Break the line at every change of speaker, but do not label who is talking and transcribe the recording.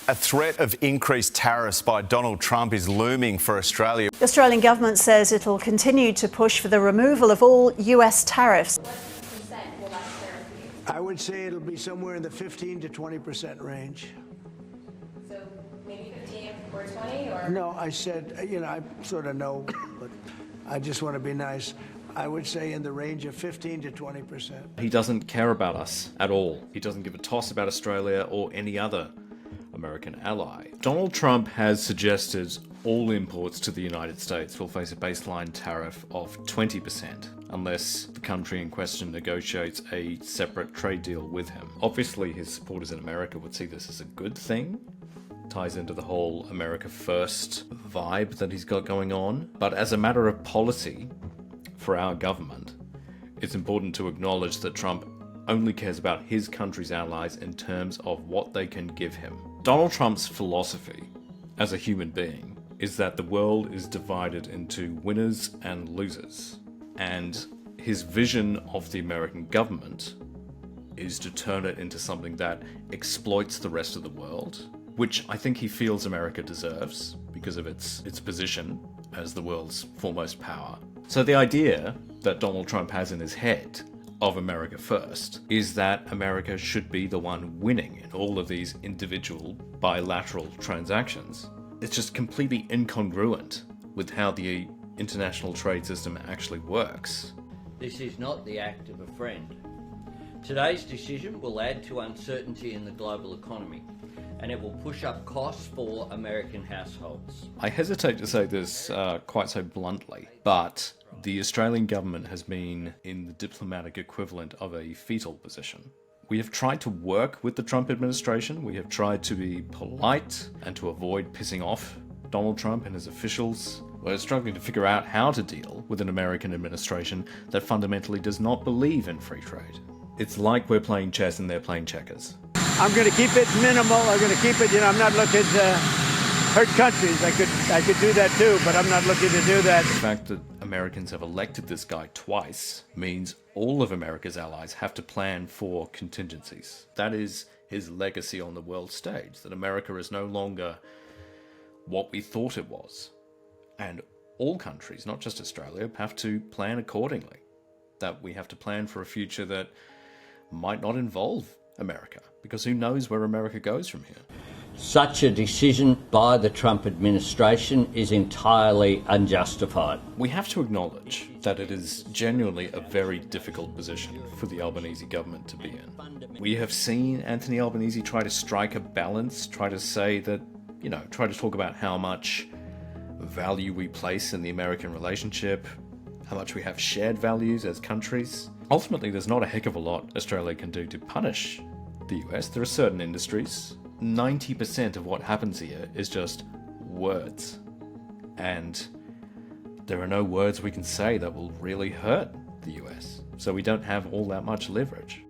A threat of increased tariffs by Donald Trump is looming for Australia.
The Australian government says it will continue to push for the removal of all US tariffs.
What percent will that tariff be?
I would say it'll be somewhere in the 15 to 20% range.
So maybe 15 or 20 or?
No, I said, I sort of know, but I just want to be nice. I would say in the range of 15 to 20%.
He doesn't care about us at all. He doesn't give a toss about Australia or any other American ally. Donald Trump has suggested all imports to the United States will face a baseline tariff of 20% unless the country in question negotiates a separate trade deal with him. Obviously, his supporters in America would see this as a good thing. Ties into the whole America First vibe that he's got going on. But as a matter of policy for our government, it's important to acknowledge that Trump only cares about his country's allies in terms of what they can give him. Donald Trump's philosophy as a human being is that the world is divided into winners and losers. And his vision of the American government is to turn it into something that exploits the rest of the world, which I think he feels America deserves because of its position as the world's foremost power. So the idea that Donald Trump has in his head of America First is that America should be the one winning in all of these individual bilateral transactions. It's just completely incongruent with how the international trade system actually works.
This is not the act of a friend. Today's decision will add to uncertainty in the global economy, and it will push up costs for American households.
I hesitate to say this quite so bluntly, but the Australian government has been in the diplomatic equivalent of a fetal position. We have tried to work with the Trump administration. We have tried to be polite and to avoid pissing off Donald Trump and his officials. We're struggling to figure out how to deal with an American administration that fundamentally does not believe in free trade. It's like we're playing chess and they're playing checkers.
I'm going to keep it minimal. I'm going to keep it, I'm not looking to hurt countries. I could do that too, but I'm not looking to do that.
The fact that Americans have elected this guy twice means all of America's allies have to plan for contingencies. That is his legacy on the world stage, that America is no longer what we thought it was. And all countries, not just Australia, have to plan accordingly. That we have to plan for a future that might not involve America, because who knows where America goes from here.
Such a decision by the Trump administration is entirely unjustified.
We have to acknowledge that it is genuinely a very difficult position for the Albanese government to be in. We have seen Anthony Albanese try to strike a balance, try to say that, try to talk about how much value we place in the American relationship, how much we have shared values as countries. Ultimately, there's not a heck of a lot Australia can do to punish the US. There are certain industries. 90% of what happens here is just words. And there are no words we can say that will really hurt the US. So we don't have all that much leverage.